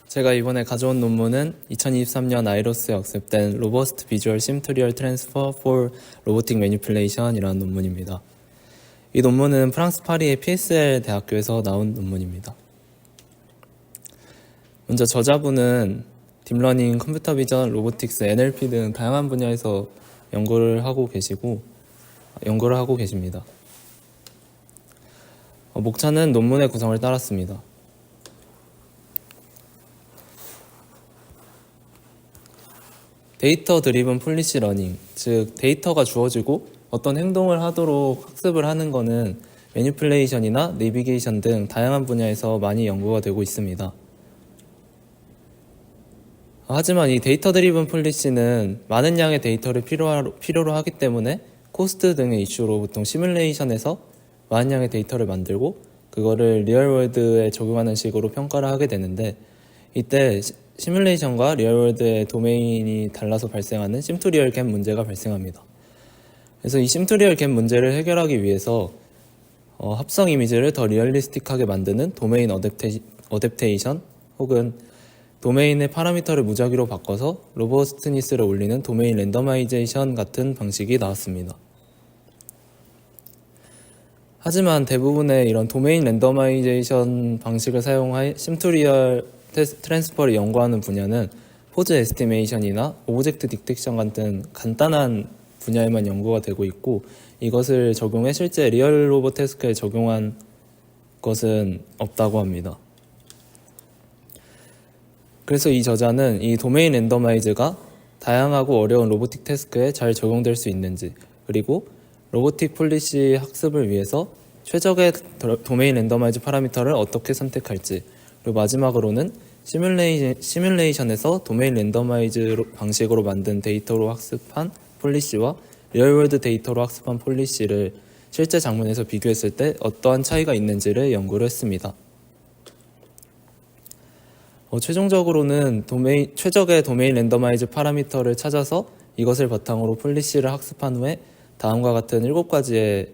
제가 이번에 가져온 논문은 2023년 아이로스에 억셉된 Robust Visual Symbolic Transfer for Robotic Manipulation이라는 논문입니다. 이 논문은 프랑스 파리의 PSL 대학교에서 나온 논문입니다. 먼저 저자분은 딥러닝, 컴퓨터 비전, 로보틱스, NLP 등 다양한 분야에서 연구를 하고 계십니다. 목차는 논문의 구성을 따랐습니다. 데이터 드리븐 폴리시 러닝, 즉 데이터가 주어지고 어떤 행동을 하도록 학습을 하는 것은 매니플레이션이나 내비게이션 등 다양한 분야에서 많이 연구가 되고 있습니다. 하지만 이 데이터 드리븐 폴리시는 많은 양의 데이터를 필요로 하기 때문에 코스트 등의 이슈로 보통 시뮬레이션에서 많은 양의 데이터를 만들고 그거를 리얼월드에 적용하는 식으로 평가를 하게 되는데, 이때 시뮬레이션과 리얼월드의 도메인이 달라서 발생하는 심투리얼 갭 문제가 발생합니다. 그래서 이 심투리얼 갭 문제를 해결하기 위해서 합성 이미지를 더 리얼리스틱하게 만드는 도메인 어댑테이션 혹은 도메인의 파라미터를 무작위로 바꿔서 로버스트니스를 올리는 도메인 랜더마이제이션 같은 방식이 나왔습니다. 하지만 대부분의 이런 도메인 랜더마이제이션 방식을 사용해 심투리얼 트랜스퍼를 연구하는 분야는 포즈 에스티메이션이나 오브젝트 딕텍션 같은 간단한 분야에만 연구가 되고 있고, 이것을 적용해 실제 리얼 로봇 태스크에 적용한 것은 없다고 합니다. 그래서 이 저자는 이 도메인 랜더마이즈가 다양하고 어려운 로보틱 태스크에 잘 적용될 수 있는지, 그리고 로보틱 폴리시 학습을 위해서 최적의 도메인 랜더마이즈 파라미터를 어떻게 선택할지, 그리고 마지막으로는 시뮬레이션에서 도메인 랜더마이즈 방식으로 만든 데이터로 학습한 폴리시와 리얼월드 데이터로 학습한 폴리시를 실제 장면에서 비교했을 때 어떠한 차이가 있는지를 연구를 했습니다. 최종적으로는 최적의 도메인 랜더마이즈 파라미터를 찾아서 이것을 바탕으로 폴리시를 학습한 후에 다음과 같은 7가지의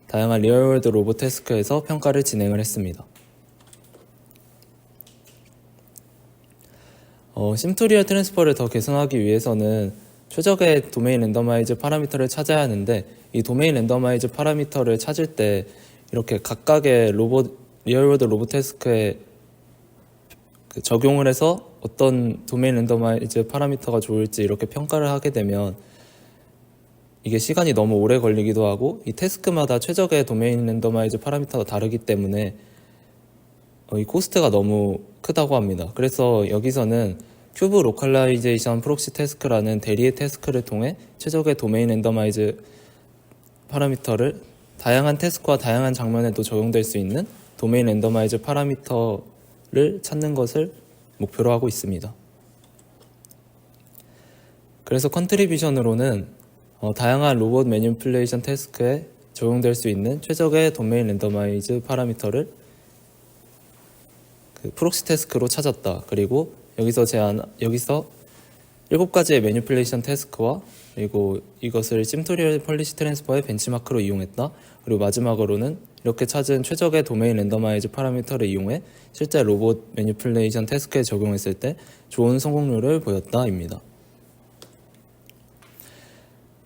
다양한 리얼월드 로봇 태스크에서 평가를 진행을 했습니다. 심투리얼 트랜스퍼를 더 개선하기 위해서는 최적의 도메인 랜더마이즈 파라미터를 찾아야 하는데, 이 도메인 랜더마이즈 파라미터를 찾을 때 이렇게 각각의 리얼월드 로봇 태스크에 적용을 해서 어떤 도메인 랜더마이즈 파라미터가 좋을지 이렇게 평가를 하게 되면 이게 시간이 너무 오래 걸리기도 하고, 이 태스크마다 최적의 도메인 랜더마이즈 파라미터가 다르기 때문에 이 코스트가 너무 크다고 합니다. 그래서 여기서는 큐브 로컬라이제이션 프록시 태스크라는 대리의 태스크를 통해 최적의 도메인 랜더마이즈 파라미터를 다양한 태스크와 다양한 장면에도 적용될 수 있는 도메인 랜더마이즈 파라미터를 찾는 것을 목표로 하고 있습니다. 그래서 컨트리뷰션으로는 다양한 로봇 매니플레이션 태스크에 적용될 수 있는 최적의 도메인 랜더마이즈 파라미터를 프록시 태스크로 찾았다. 그리고 여기서 7가지의 매니플레이션 태스크와 그리고 이것을 심투리얼 폴리시 트랜스퍼의 벤치마크로 이용했다. 그리고 마지막으로는 이렇게 찾은 최적의 도메인 랜더마이즈 파라미터를 이용해 실제 로봇 매니플레이션 태스크에 적용했을 때 좋은 성공률을 보였다입니다.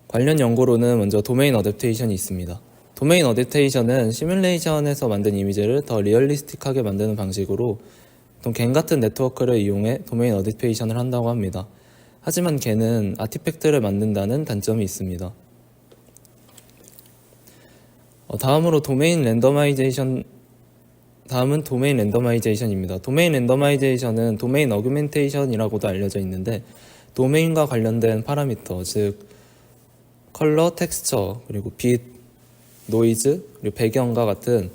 관련 연구로는 먼저 도메인 어댑테이션이 있습니다. 도메인 어댑테이션은 시뮬레이션에서 만든 이미지를 더 리얼리스틱하게 만드는 방식으로 보통 겐 같은 네트워크를 이용해 도메인 어댑테이션을 한다고 합니다. 하지만 겐은 아티팩트를 만든다는 단점이 있습니다. 다음은 도메인 랜더마이제이션입니다. 도메인 랜더마이제이션은 도메인 어규멘테이션이라고도 알려져 있는데, 도메인과 관련된 파라미터, 즉 컬러, 텍스처, 그리고 빛, 노이즈, 그리고 배경과 같은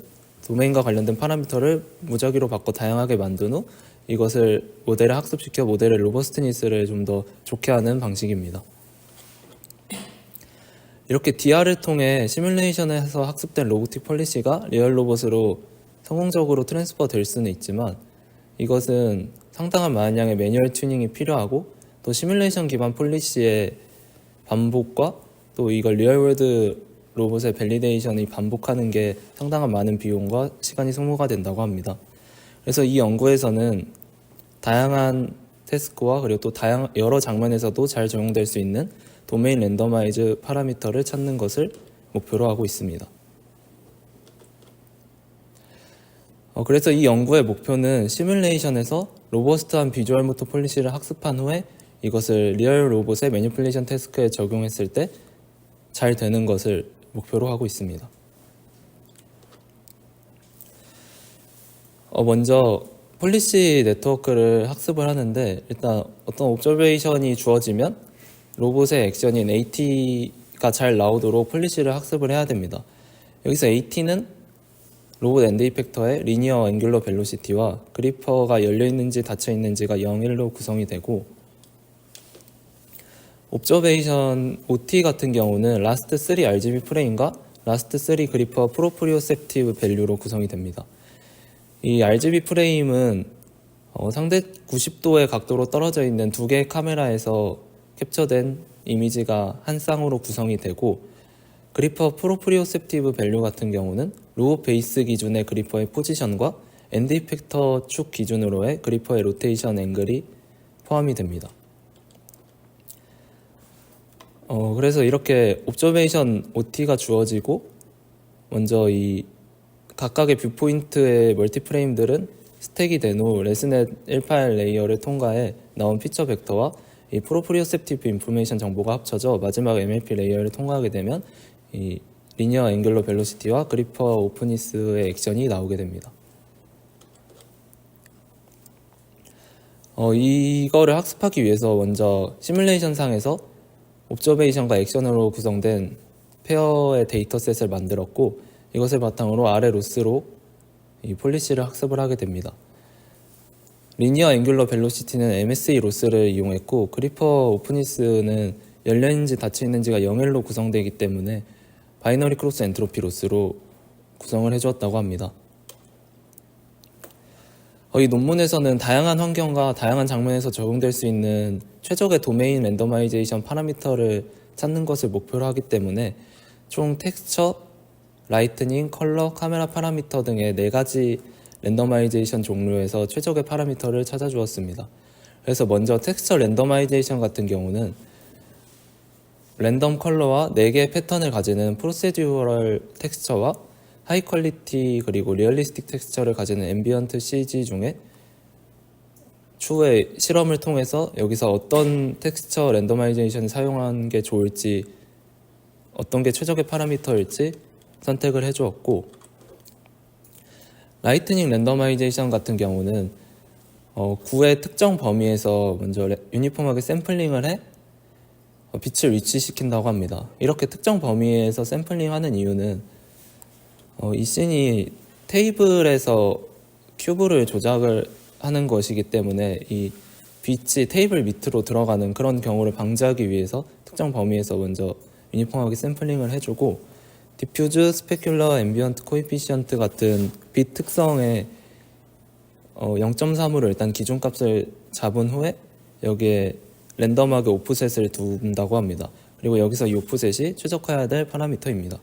도메인과 관련된 파라미터를 무작위로 바꿔 다양하게 만든 후 이것을 모델에 학습시켜 모델의 로버스트니스를 좀 더 좋게 하는 방식입니다. 이렇게 DR을 통해 시뮬레이션에서 학습된 로보틱 폴리시가 리얼 로봇으로 성공적으로 트랜스퍼 될 수는 있지만, 이것은 상당한 많은 양의 매뉴얼 튜닝이 필요하고, 또 시뮬레이션 기반 폴리시의 반복과 또 이걸 리얼월드 로봇의 밸리데이션이 반복하는 게 상당한 많은 비용과 시간이 소모가 된다고 합니다. 그래서 이 연구에서는 다양한 태스크와 그리고 또 여러 장면에서도 잘 적용될 수 있는 도메인 랜더마이즈 파라미터를 찾는 것을 목표로 하고 있습니다. 그래서 이 연구의 목표는 시뮬레이션에서 로버스트한 비주얼 모터 폴리시를 학습한 후에 이것을 리얼 로봇의 매니플레이션 태스크에 적용했을 때 잘 되는 것을 목표로 하고 있습니다. 먼저 폴리시 네트워크를 학습을 하는데 일단 어떤 옵저베이션이 주어지면 로봇의 액션인 AT가 잘 나오도록 폴리시를 학습을 해야 됩니다. 여기서 AT는 로봇 엔드 이펙터의 리니어 앵귤러 벨로시티와 그리퍼가 열려있는지 닫혀있는지가 0, 1로 구성이 되고 옵저베이션 OT 같은 경우는 라스트 3 RGB 프레임과 라스트 3 그리퍼 프로프리오셉티브 밸류로 구성이 됩니다. 이 RGB 프레임은 상대 90도의 각도로 떨어져 있는 두 개의 카메라에서 캡처된 이미지가 한 쌍으로 구성이 되고 그리퍼 프로프리오셉티브 밸류 같은 경우는 로봇 베이스 기준의 그리퍼의 포지션과 엔드 이펙터 축 기준으로의 그리퍼의 로테이션 앵글이 포함이 됩니다. 그래서 이렇게 옵저베이션 OT가 주어지고 먼저 이 각각의 뷰포인트의 멀티프레임들은 스택이 된 후 레스넷 18 레이어를 통과해 나온 피처 벡터와 이 프로프리오셉티브 인포메이션 정보가 합쳐져 마지막 MLP 레이어를 통과하게 되면 이 리니어 앵글러 벨로시티와 그리퍼 오프니스의 액션이 나오게 됩니다. 이거를 학습하기 위해서 먼저 시뮬레이션 상에서 옵저베이션과 액션으로 구성된 페어의 데이터셋을 만들었고 이것을 바탕으로 아래 로스로 이 폴리시를 학습을 하게 됩니다. 리니어 앵귤러 벨로시티는 MSE 로스를 이용했고 그리퍼 오프니스는 열려있는지 닫혀있는지가 0일로 구성되기 때문에 바이너리 크로스 엔트로피 로스로 구성을 해주었다고 합니다. 이 논문에서는 다양한 환경과 다양한 장면에서 적용될 수 있는 최적의 도메인 랜더마이제이션 파라미터를 찾는 것을 목표로 하기 때문에 총 텍스처, 라이트닝, 컬러, 카메라 파라미터 등의 4가지 랜더마이제이션 종류에서 최적의 파라미터를 찾아주었습니다. 그래서 먼저 텍스처 랜더마이제이션 같은 경우는 랜덤 컬러와 4개의 패턴을 가지는 프로세듀럴 텍스처와 하이 퀄리티 그리고 리얼리스틱 텍스처를 가지는 앰비언트 CG 중에 추후에 실험을 통해서 여기서 어떤 텍스처 랜더마이제이션을 사용하는 게 좋을지 어떤 게 최적의 파라미터일지 선택을 해주었고 라이트닝 랜더마이제이션 같은 경우는 구의 특정 범위에서 먼저 유니폼하게 샘플링을 해 빛을 위치시킨다고 합니다. 이렇게 특정 범위에서 샘플링하는 이유는 이 씬이 테이블에서 큐브를 조작을 하는 것이기 때문에 이 빛이 테이블 밑으로 들어가는 그런 경우를 방지하기 위해서 특정 범위에서 먼저 유니폼하게 샘플링을 해주고 디퓨즈, 스페큘러, 앰비언트, 코에피시언트 같은 빛 특성의 0.3으로 일단 기준값을 잡은 후에 여기에 랜덤하게 오프셋을 둔다고 합니다. 그리고 여기서 이 오프셋이 최적화해야 될 파라미터입니다.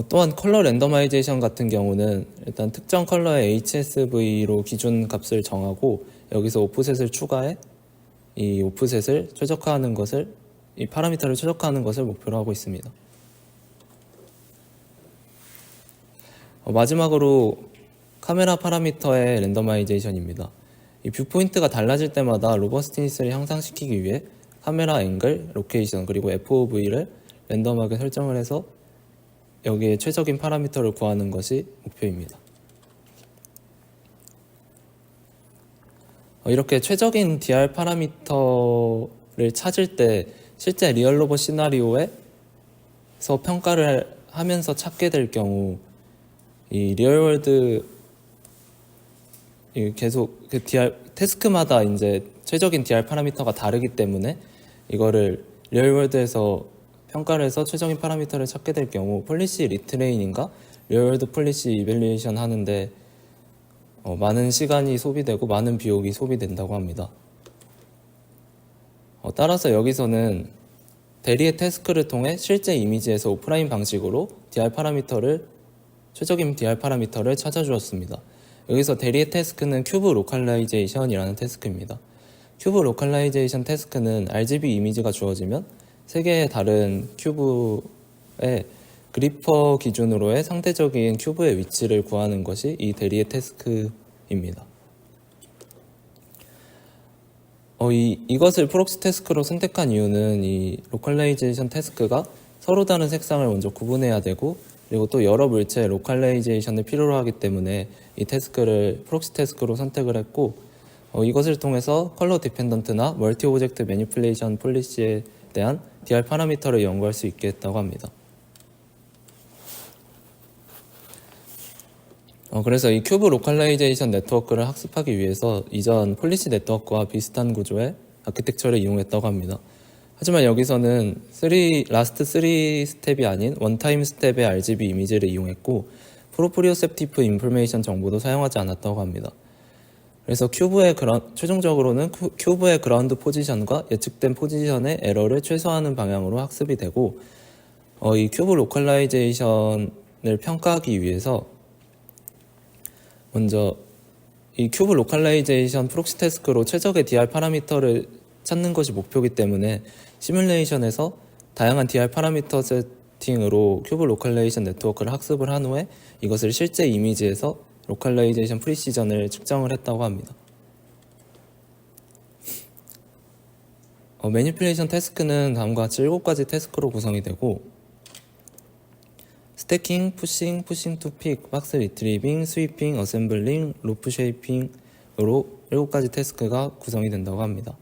또한 컬러 랜더마이제이션 같은 경우는 일단 특정 컬러의 HSV로 기준 값을 정하고 여기서 오프셋을 추가해 이 오프셋을 최적화하는 것을 이 파라미터를 최적화하는 것을 목표로 하고 있습니다. 마지막으로 카메라 파라미터의 랜더마이제이션입니다. 이 뷰포인트가 달라질 때마다 로버스티니스를 향상시키기 위해 카메라 앵글, 로케이션 그리고 FOV를 랜덤하게 설정을 해서 여기에 최적인 파라미터를 구하는 것이 목표입니다. 이렇게 최적인 DR 파라미터를 찾을 때 실제 리얼 로봇 시나리오에서 평가를 하면서 찾게 될 경우 이 리얼월드 계속 그 DR 태스크마다 이제 최적인 DR 파라미터가 다르기 때문에 이거를 리얼월드에서 평가를 해서 최적인 파라미터를 찾게 될 경우 폴리시 리트레이닝과 리얼월드 폴리시 이밸리에이션 하는데 많은 시간이 소비되고 많은 비용이 소비된다고 합니다. 따라서 여기서는 대리의 태스크를 통해 실제 이미지에서 오프라인 방식으로 DR 파라미터를 최적인 DR 파라미터를 찾아주었습니다. 여기서 대리의 태스크는 큐브 로컬라이제이션이라는 태스크입니다. 큐브 로컬라이제이션 태스크는 RGB 이미지가 주어지면 세 개의 다른 큐브의 그리퍼 기준으로의 상대적인 큐브의 위치를 구하는 것이 이 대리의 태스크입니다. 이것을 프록시 태스크로 선택한 이유는 이 로컬라이제이션 태스크가 서로 다른 색상을 먼저 구분해야 되고, 그리고 또 여러 물체의 로컬라이제이션을 필요로 하기 때문에 이 태스크를 프록시 태스크로 선택을 했고, 이것을 통해서 컬러 디펜던트나 멀티 오브젝트 매니플레이션 폴리시에 대한 DR 파라미터를 연구할 수 있게 했다고 합니다. 그래서 이 큐브 로컬라이제이션 네트워크를 학습하기 위해서 이전 폴리시 네트워크와 비슷한 구조의 아키텍처를 이용했다고 합니다. 하지만 여기서는 라스트 3 스텝이 아닌 원타임 스텝의 RGB 이미지를 이용했고, 프로프리오셉티브 인포메이션 정보도 사용하지 않았다고 합니다. 그래서 최종적으로는 큐브의 그라운드 포지션과 예측된 포지션의 에러를 최소화하는 방향으로 학습이 되고, 이 큐브 로컬라이제이션을 평가하기 위해서 먼저 이 큐브 로컬라이제이션 프록시 태스크로 최적의 DR 파라미터를 찾는 것이 목표이기 때문에 시뮬레이션에서 다양한 DR 파라미터 세팅으로 큐브 로컬라이제이션 네트워크를 학습을 한 후에 이것을 실제 이미지에서 로컬라이제이션 프리시전을 측정을 했다고 합니다. 매니플레이션 태스크는 다음과 같이 7가지 태스크로 구성이 되고, 스태킹, 푸싱 투 픽, 박스 리트리빙, 스위핑, 어셈블링, 로프 쉐이핑으로 7가지 태스크가 구성이 된다고 합니다.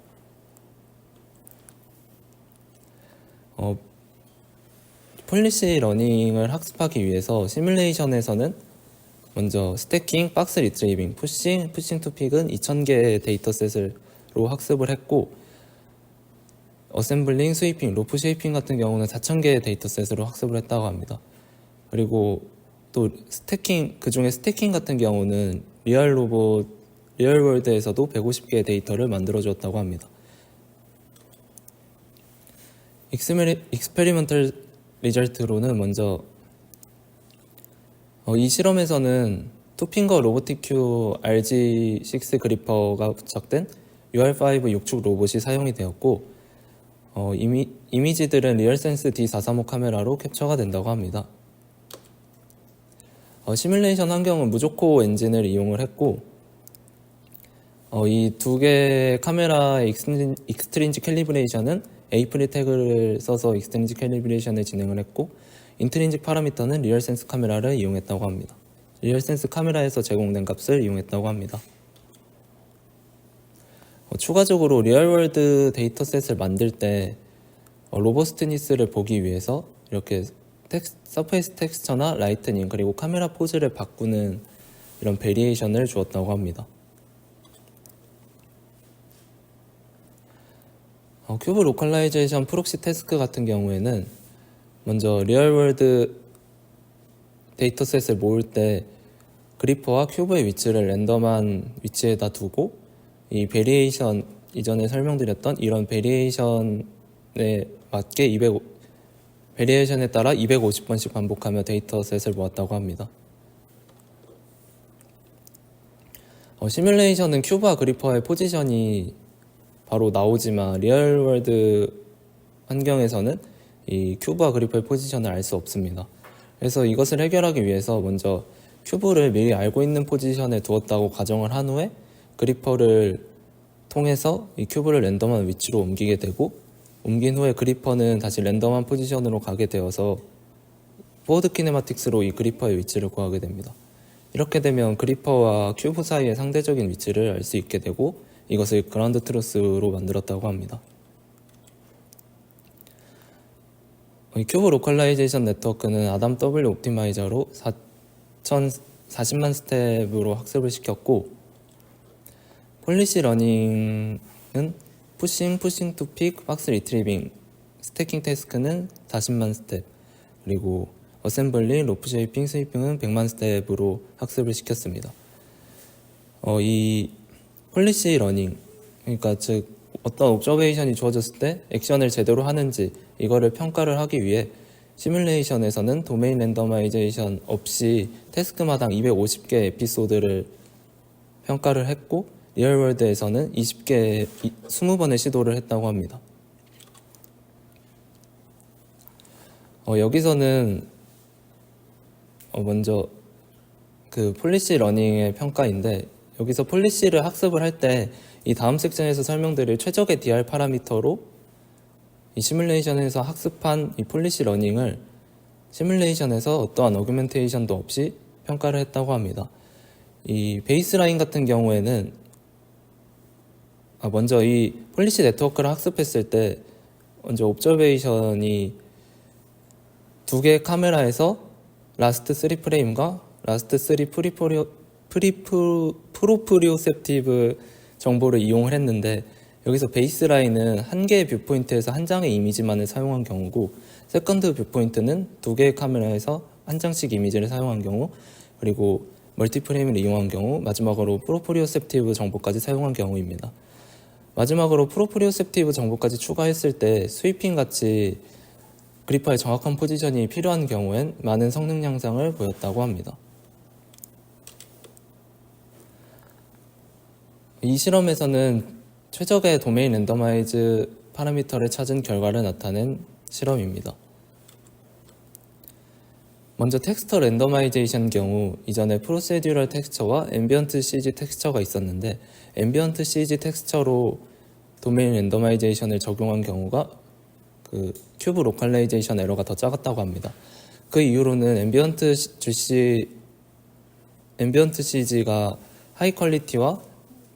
폴리시 러닝을 학습하기 위해서 시뮬레이션에서는 먼저 스태킹, 박스 리트리빙, 푸싱 투 픽은 2000개의 데이터셋으로 학습을 했고, 어셈블링, 스위핑, 로프 쉐이핑 같은 경우는 4000개의 데이터셋으로 학습을 했다고 합니다. 그리고 또 그중에 스태킹 같은 경우는 리얼월드에서도 150개의 데이터를 만들어 주었다고 합니다. 익스페리먼털 리절트로는 먼저 이 실험에서는 투핑거 로보틱큐 RG6 그리퍼가 부착된 UR5 육축 로봇이 사용이 되었고, 이미지들은 리얼센스 D435 카메라로 캡처가 된다고 합니다. 시뮬레이션 환경은 무조코 엔진을 이용을 했고, 이 두 개의 카메라의 익스트린지 캘리브레이션은 에이프릴 태그를 써서 익스트린지 캘리브레이션을 진행을 했고, 인트린직 파라미터는 리얼센스 카메라를 이용했다고 합니다. 리얼센스 카메라에서 제공된 값을 이용했다고 합니다. 추가적으로 리얼월드 데이터셋을 만들 때 로버스트니스를 보기 위해서 이렇게 서페이스 텍스처나 라이트닝 그리고 카메라 포즈를 바꾸는 이런 베리에이션을 주었다고 합니다. 큐브 로컬라이제이션 프록시 태스크 같은 경우에는 먼저 리얼월드 데이터셋을 모을 때 그리퍼와 큐브의 위치를 랜덤한 위치에다 두고 이 베리에이션, 이전에 설명드렸던 이런 베리에이션에 맞게 베리에이션에 따라 250번씩 반복하며 데이터셋을 모았다고 합니다. 시뮬레이션은 큐브와 그리퍼의 포지션이 바로 나오지만 리얼월드 환경에서는 이 큐브와 그리퍼의 포지션을 알 수 없습니다. 그래서 이것을 해결하기 위해서 먼저 큐브를 미리 알고 있는 포지션에 두었다고 가정을 한 후에 그리퍼를 통해서 이 큐브를 랜덤한 위치로 옮기게 되고, 옮긴 후에 그리퍼는 다시 랜덤한 포지션으로 가게 되어서 포워드 키네마틱스로 이 그리퍼의 위치를 구하게 됩니다. 이렇게 되면 그리퍼와 큐브 사이의 상대적인 위치를 알 수 있게 되고, 이것을 그라운드 트루스로 만들었다고 합니다. 이 큐브 로컬라이제이션 네트워크는 아담 W 옵티마이저로 40만 스텝으로 학습을 시켰고, 폴리시 러닝은 푸싱 투 픽, 박스 리트리빙, 스태킹 태스크는 40만 스텝, 그리고 어셈블링, 로프 쉐이핑, 스위핑은 100만 스텝으로 학습을 시켰습니다. 이 폴리시 러닝, 그러니까 즉 어떤 옵저베이션이 주어졌을 때 액션을 제대로 하는지 이거를 평가를 하기 위해 시뮬레이션에서는 도메인 랜더마이제이션 없이 태스크마당 250개 에피소드를 평가를 했고 리얼월드에서는 20번의 시도를 했다고 합니다. 여기서는 먼저 그 폴리시 러닝의 평가인데, 여기서 폴리시를 학습을 할 때 이 다음 섹션에서 설명드릴 최적의 DR 파라미터로 이 시뮬레이션에서 학습한 이 폴리시 러닝을 시뮬레이션에서 어떠한 어규멘테이션도 없이 평가를 했다고 합니다. 이 베이스라인 같은 경우에는 먼저 이 폴리시 네트워크를 학습했을 때 먼저 옵저베이션이 두 개의 카메라에서 라스트 3 프레임과 라스트 3 프로프리오셉티브 정보를 이용을 했는데, 여기서 베이스라인은 한 개의 뷰포인트에서 한 장의 이미지만을 사용한 경우고, 세컨드 뷰포인트는 두 개의 카메라에서 한 장씩 이미지를 사용한 경우, 그리고 멀티프레임을 이용한 경우, 마지막으로 프로프리오셉티브 정보까지 사용한 경우입니다. 마지막으로 프로프리오셉티브 정보까지 추가했을 때 스위핑 같이 그리퍼의 정확한 포지션이 필요한 경우엔 많은 성능 향상을 보였다고 합니다. 이 실험에서는 최적의 도메인 랜더마이즈 파라미터를 찾은 결과를 나타낸 실험입니다. 먼저 텍스처 랜더마이제이션 경우 이전에 프로세듀럴 텍스처와 앰비언트 CG 텍스처가 있었는데, 앰비언트 CG 텍스처로 도메인 랜더마이제이션을 적용한 경우가 그 큐브 로컬라이제이션 에러가 더 작았다고 합니다. 그 이후로는 앰비언트 CG가 하이 퀄리티와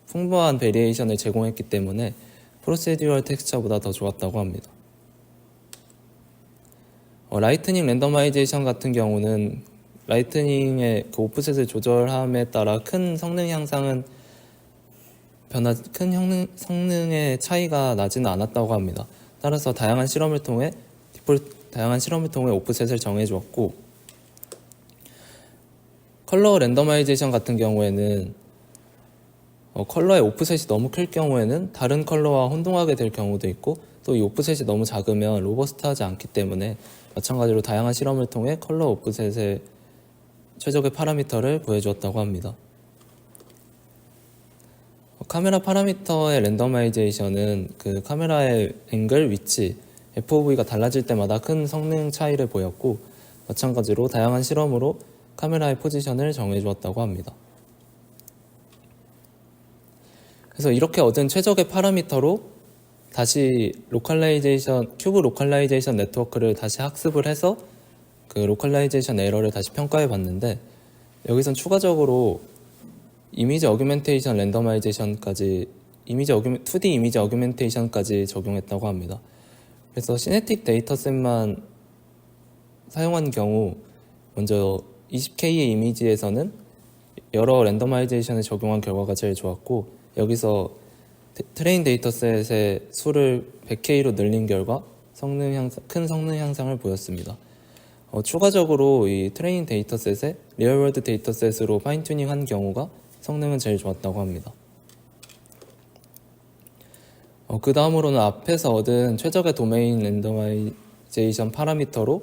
풍부한 베리에이션을 제공했기 때문에 프로세듀럴 텍스처보다 더 좋았다고 합니다. 라이트닝 랜더마이제이션 같은 경우는 라이트닝의 그 오프셋을 조절함에 따라 큰 성능 향상은 성능의 차이가 나지는 않았다고 합니다. 따라서 다양한 실험을 통해 오프셋을 정해주었고, 컬러 랜더마이제이션 같은 경우에는 컬러의 오프셋이 너무 클 경우에는 다른 컬러와 혼동하게 될 경우도 있고, 또 이 오프셋이 너무 작으면 로버스트하지 않기 때문에 마찬가지로 다양한 실험을 통해 컬러 오프셋의 최적의 파라미터를 구해주었다고 합니다. 카메라 파라미터의 랜더마이제이션은 그 카메라의 앵글, 위치, FOV가 달라질 때마다 큰 성능 차이를 보였고, 마찬가지로 다양한 실험으로 카메라의 포지션을 정해주었다고 합니다. 그래서 이렇게 얻은 최적의 파라미터로 다시 큐브 로컬라이제이션 네트워크를 다시 학습을 해서 그 로컬라이제이션 에러를 다시 평가해 봤는데, 여기선 추가적으로 이미지 어규멘테이션 랜더마이제이션까지 2D 이미지 어규멘테이션까지 적용했다고 합니다. 그래서 시네틱 데이터셋만 사용한 경우 먼저 20K의 이미지에서는 여러 랜더마이제이션을 적용한 결과가 제일 좋았고, 여기서 트레인 데이터셋의 수를 100K로 늘린 결과 큰 성능 향상을 보였습니다. 추가적으로 이 트레인 데이터셋에 리얼월드 데이터셋으로 파인튜닝 한 경우가 성능은 제일 좋았다고 합니다. 그 다음으로는 앞에서 얻은 최적의 도메인 랜더마이제이션 파라미터로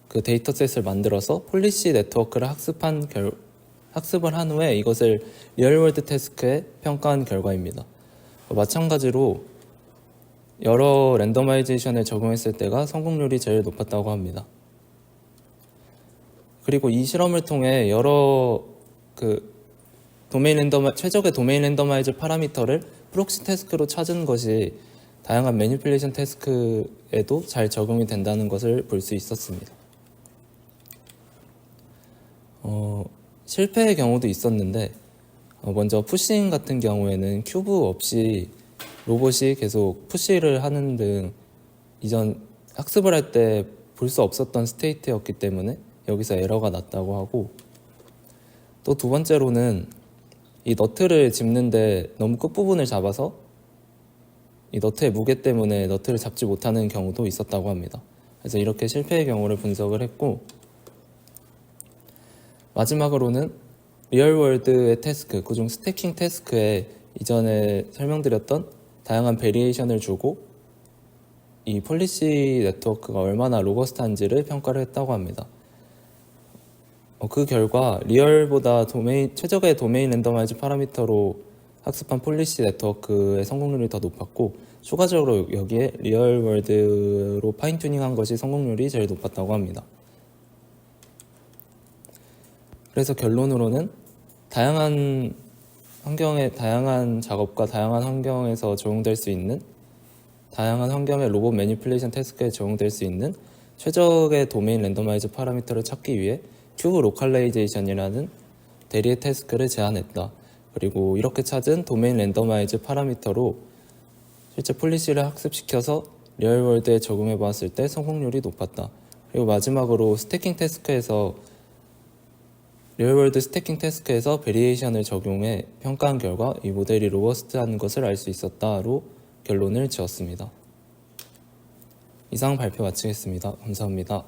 그 데이터셋을 만들어서 폴리시 네트워크를 학습을 한 후에 이것을 리얼월드 태스크에 평가한 결과입니다. 마찬가지로 여러 랜더마이제이션을 적용했을 때가 성공률이 제일 높았다고 합니다. 그리고 이 실험을 통해 여러 최적의 도메인 랜더마이즈 파라미터를 프록시 태스크로 찾은 것이 다양한 매니플레이션 태스크에도 잘 적용이 된다는 것을 볼 수 있었습니다. 실패의 경우도 있었는데, 먼저 푸싱 같은 경우에는 큐브 없이 로봇이 계속 푸시를 하는 등 이전 학습을 할 때 볼 수 없었던 스테이트였기 때문에 여기서 에러가 났다고 하고, 또 두 번째로는 이 너트를 짚는데 너무 끝부분을 잡아서 이 너트의 무게 때문에 너트를 잡지 못하는 경우도 있었다고 합니다. 그래서 이렇게 실패의 경우를 분석을 했고, 마지막으로는 리얼월드의 태스크, 그중 스태킹 태스크에 이전에 설명드렸던 다양한 베리에이션을 주고 이 폴리시 네트워크가 얼마나 로버스트한지를 평가를 했다고 합니다. 그 결과 리얼보다 최적의 도메인 랜더마이즈 파라미터로 학습한 폴리시 네트워크의 성공률이 더 높았고, 추가적으로 여기에 리얼 월드로 파인 튜닝한 것이 성공률이 제일 높았다고 합니다. 그래서 결론으로는 다양한 작업과 다양한 환경에서 적용될 수 있는, 다양한 환경의 로봇 매니플레이션 태스크에 적용될 수 있는 최적의 도메인 랜더마이즈 파라미터를 찾기 위해 큐브 로컬라이제이션이라는 대리의 태스크를 제안했다. 그리고 이렇게 찾은 도메인 랜더마이즈 파라미터로 실제 폴리시를 학습시켜서 리얼월드에 적용해 보았을 때 성공률이 높았다. 그리고 마지막으로 리얼월드 스태킹 태스크에서 베리에이션을 적용해 평가한 결과 이 모델이 로버스트한 것을 알 수 있었다로 결론을 지었습니다. 이상 발표 마치겠습니다. 감사합니다.